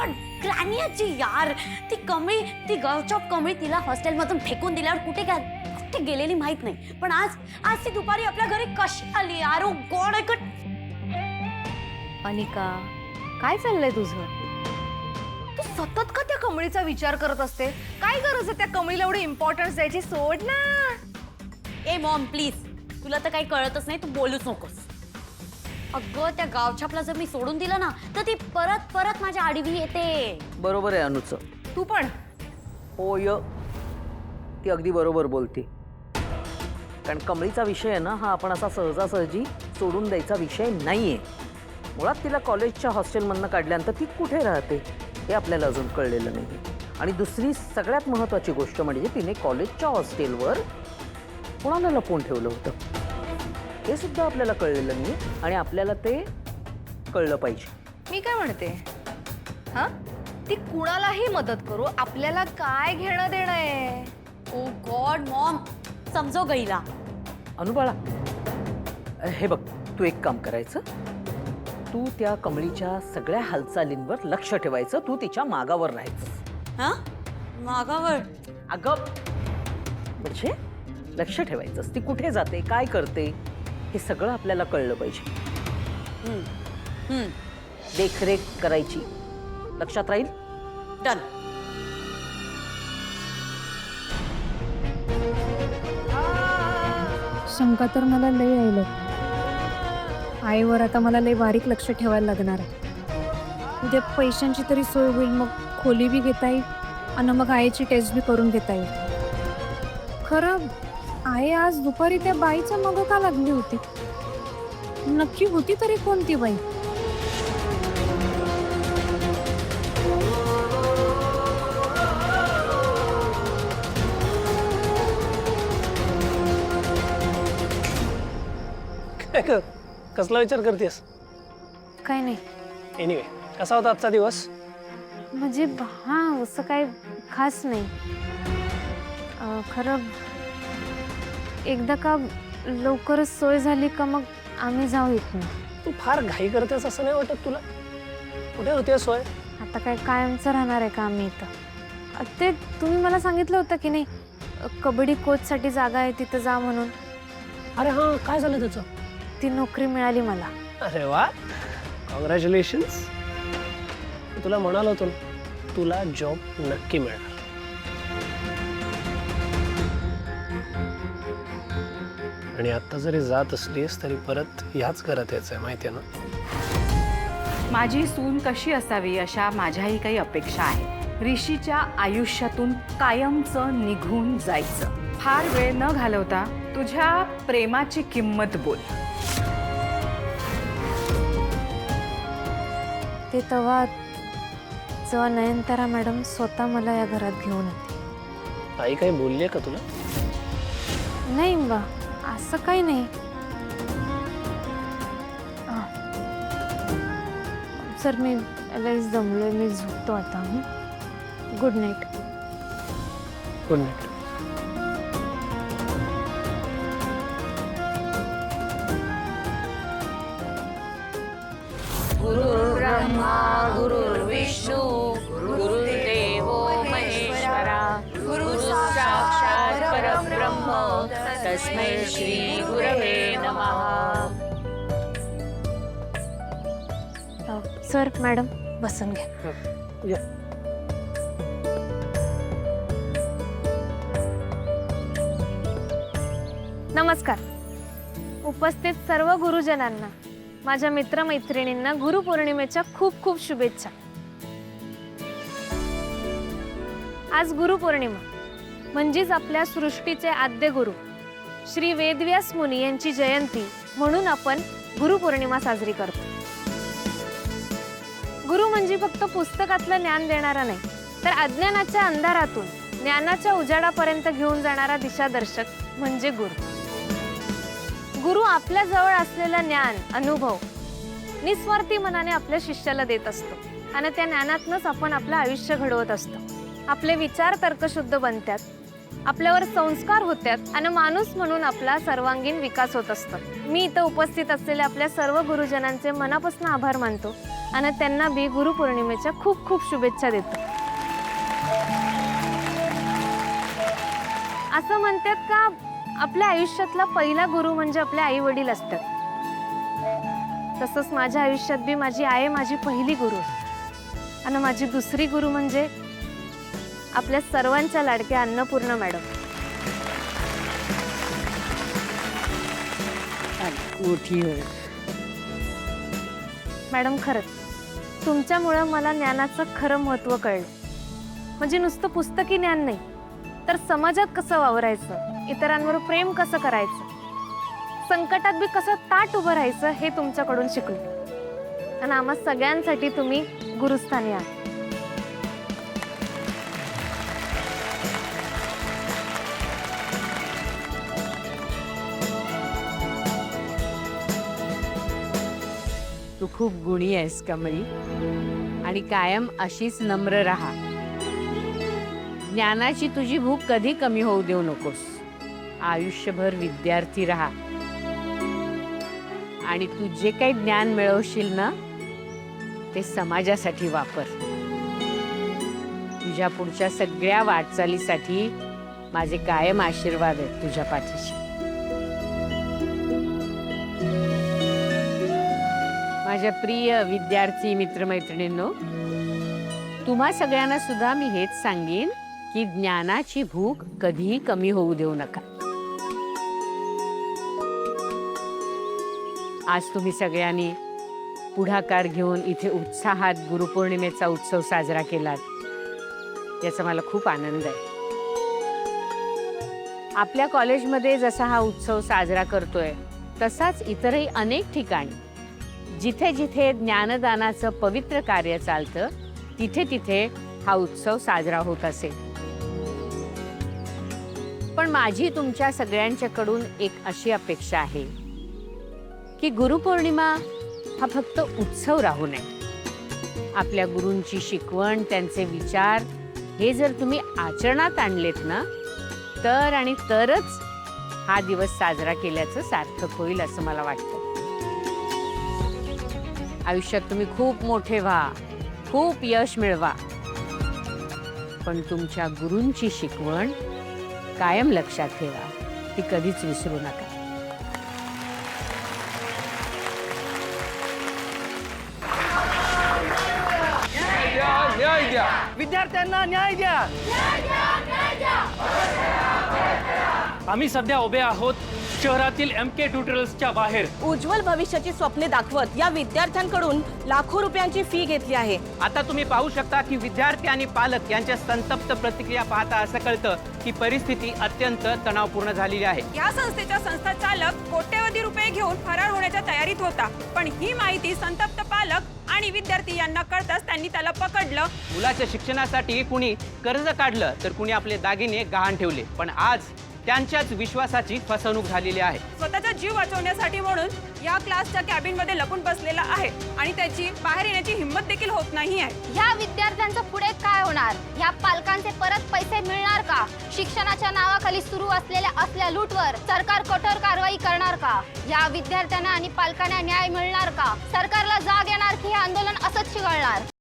God, ग्रॅनियाची यार, ती कमी, ती गवचॉप कमी तिला हॉस्टेलमधून फेकून दिल्यावर कुठे गेलेली माहित नाही. पण आज ती दुपारी आपल्या घरी कशी आली यार? ओ गॉड, अनिका, काय चाललंय तुझं? तू सतत का त्या कमळीचा विचार करत असते? काय गरज आहे त्या कमळीला एवढी इम्पॉर्टन्स द्यायची? सोड ना. ए मॉम प्लीज, तुला तर काही कळतच नाही, तू बोलूच नकोस. अगं त्या गावछापला जर मी सोडून दिलं ना तर ती परत परत माझ्या आडवी येते. बरोबर आहे अनुच. तू पण होय, ती अगदी बरोबर बोलते. कारण कमळीचा विषय आहे ना, हा आपण असा सहजासहजी सोडून द्यायचा विषय नाहीये. मुळात तिला कॉलेजच्या हॉस्टेलमधनं काढल्यानंतर ती कुठे राहते हे आपल्याला अजून कळलेलं नाही. आणि दुसरी सगळ्यात महत्त्वाची गोष्ट म्हणजे तिने कॉलेजच्या हॉस्टेलवर कोणाला लपवून ठेवलं होतं हे सुद्धा आपल्याला कळलेलं नाही. आणि आपल्याला ते कळलं पाहिजे. मी काय म्हणते, हा, ती कुणालाही मदत करू, आपल्याला काय घेणं देणं आहे? ओ गॉड मॉम, समजो गईला. अनुबाळा, हे बघ, तू एक काम करायचं. तू त्या कमळीच्या सगळ्या हालचालींवर लक्ष ठेवायचं. तू तिच्या मागावर राहायचं. हा, मागावर? अगं म्हणजे लक्ष ठेवायचं. ती कुठे जाते, काय करते हे सगळं आपल्याला कळलं पाहिजे. देखरेख करायची. लक्षात राहील? डन. शंका तर मला लई यायला. आईवर आता मला लई बारीक लक्ष ठेवायला लागणार आहे. उद्या पैशांची तरी सोय होईल, मग खोली बी घेता येईल आणि मग आईची टेस्ट बी करून घेता येईल. खरं आई आज दुपारी त्या बाईच्या मग का लागली होती? नक्की होती तरी कोणती बाई? कसला विचार करतेस? काय नाही. एनिवे, कसा होता आजचा दिवस? म्हणजे हा, असं काय खास नाही. खरं एकदा का लवकरच सोय झाली का मग आम्ही जाऊ इथून. तू फार घाई करतेस असं नाही वाटत तुला? कुठे होते सोय? आता काय कायमचं राहणार आहे का आम्ही इथं? ते तुम्ही मला सांगितलं होतं की नाही, कबड्डी कोचसाठी जागा आहे तिथं जा म्हणून. अरे हां, काय झालं त्याचं? ती नोकरी मिळाली मला. अरे वा, कॉंग्रॅच्युलेशन्स. तुला म्हणालो होतो ना, तुला जॉब नक्की मिळणार. आणि आता जरी जात असलीस तरी परत ह्याच घरात यायचंय, माहिती आहे ना? माझी सून कशी असावी अशा माझ्याही काही अपेक्षा आहेत. ऋषीच्या आयुष्यातून कायमचं निघून जायचं. फार वेळ न घालवता तुझ्या प्रेमाची किंमत बोल. ते जेव्हा नयनतारा मॅडम स्वतः मला या घरात घेऊन येते. आई काही बोलली का तुला? नाही बा, असं काही नाही. सर मी लईच दमलोय, मी झोपतो आता. Good night. Good night. गुरुर्ब्रह्मा गुरुर्विष्णू गुरुर्देवो महेश्वरा गुरु साक्षात परब्रह्म तस्मै श्री गुरवे नमः. सर मॅडम बसून घ्या. नमस्कार. उपस्थित सर्व गुरुजनांना, माझ्या मित्रमैत्रिणींना गुरुपौर्णिमेच्या खूप खूप शुभेच्छा. आज गुरुपौर्णिमा म्हणजेच आपल्या सृष्टीचे आद्य गुरु श्री वेदव्यास मुनी यांची जयंती म्हणून आपण गुरुपौर्णिमा साजरी करतो. गुरु म्हणजे फक्त पुस्तकातलं ज्ञान देणारा नाही, तर अज्ञानाच्या अंधारातून ज्ञानाच्या उजाडापर्यंत घेऊन जाणारा दिशादर्शक म्हणजे गुरु. गुरु आपल्या जवळ असलेलं ज्ञान, अनुभव निस्वार्थी मनाने आपल्या शिष्याला देत असतो आणि त्या ज्ञानातूनच आपण आपलं आयुष्य घडवत असतो. आपले विचार तर्कशुद्ध बनतात, आपल्यावर संस्कार होतात आणि माणूस म्हणून आपला सर्वांगीण विकास होत असतो. मी इथं उपस्थित असलेल्या आपल्या सर्व गुरुजनांचे मनापासून आभार मानतो आणि त्यांना बी गुरुपौर्णिमेच्या खूप खूप शुभेच्छा देतो. असं म्हणतात का आपल्या आयुष्यातला पहिला गुरु म्हणजे आपले आई वडील असतात. तसंच माझ्या आयुष्यात बी माझी आई माझी पहिली गुरु आणि माझी दुसरी गुरु म्हणजे आपल्या सर्वांच्या लाडक्या अन्नपूर्णा मॅडम. मोठी मॅडम खरंच तुमच्यामुळं मला ज्ञानाचं खरं महत्त्व कळलं. म्हणजे नुसतं पुस्तकी ज्ञान नाही तर समाजात कसं वावरायचं, इतरांवर प्रेम कसं करायचं, संकटात बी कसं ताट उभं राहायचं हे तुमच्याकडून शिकलो. आणि आम्हा सगळ्यांसाठी तुम्ही गुरुस्थानी आहात. तू खूप गुणी आहेस कमळी आणि कायम अशीच नम्र राहा. ज्ञानाची तुझी भूक कधी कमी होऊ देऊ नकोस. आयुष्यभर विद्यार्थी राहा आणि तू जे काही ज्ञान मिळवशील ना ते समाजासाठी वापर. तुझ्या पुढच्या सगळ्या वाटचालीसाठी माझे कायम आशीर्वाद आहेत तुझ्या पाठीशी. माझ्या प्रिय विद्यार्थी मित्रमैत्रिणींनो, तुम्हा सगळ्यांना सुद्धा मी हेच सांगेन की ज्ञानाची भूक कधीही कमी होऊ देऊ नका. आज तुम्ही सगळ्यांनी पुढाकार घेऊन इथे उत्साहात गुरुपौर्णिमेचा उत्सव साजरा केलात, याचा मला खूप आनंद आहे. आपल्या कॉलेजमध्ये जसा हा उत्सव साजरा करतोय तसाच इतरही अनेक ठिकाणी जिथे जिथे ज्ञानदानाचं पवित्र कार्य चालतं तिथे तिथे हा उत्सव साजरा होत असेल. पण माझी तुमच्या सगळ्यांच्याकडून एक अशी अपेक्षा आहे की गुरुपौर्णिमा हा फक्त उत्सव राहू नये. आपल्या गुरूंची शिकवण, त्यांचे विचार हे जर तुम्ही आचरणात आणलेत ना तर आणि तरच हा दिवस साजरा केल्याचं सार्थक होईल असं मला वाटतं. आयुष्यात तुम्ही खूप मोठे व्हा, खूप यश मिळवा, पण तुमच्या गुरूंची शिकवण कायम लक्षात ठेवा, ती कधीच विसरू नका. विद्यार्थ्यांना न्याय द्या. आम्ही सध्या उभे आहोत शहरातील MK ट्युटोरियल्सच्या बाहेर. उज्ज्वल भविष्याची स्वप्ने दाखवत या विद्यार्थ्यांकडून लाखो रुपयांची फी घेतली आहे. आता तुम्ही पाहू शकता की विद्यार्थी आणि पालक यांच्या संतप्त प्रतिक्रिया पाहता असं कळतं की परिस्थिती अत्यंत तणावपूर्ण झालेली आहे. या संस्थेचा संस्था चालक कोट्यवधी रुपये घेऊन फरार होण्याच्या तयारीत होता, पण ही माहिती संतप्त पालक आणि विद्यार्थी यांना कळताच त्यांनी त्याला पकडलं. मुलाच्या शिक्षणासाठी कुणी कर्ज काढलं तर कुणी आपले दागिने गहाण ठेवले, पण आज त्यांच्याच विश्वासाची फसवणूक झालेली आहे. स्वतःचा जीव वाचवण्यासाठी म्हणून या क्लासच्या कॅबिन मध्ये लपून बसलेला आहे आणि त्याची बाहेर येण्याची हिंमत देखील होत नाही आहे. या विद्यार्थ्यांचं पुढे काय होणार? या पालकांचे परत पैसे मिळणार का? शिक्षणाच्या नावाखाली सुरू असलेल्या लूटवर सरकार कठोर कारवाई करणार का? या विद्यार्थ्यांना आणि पालकांना न्याय मिळणार का? सरकारला जाग येणार की हे आंदोलन असंच चिघळणार?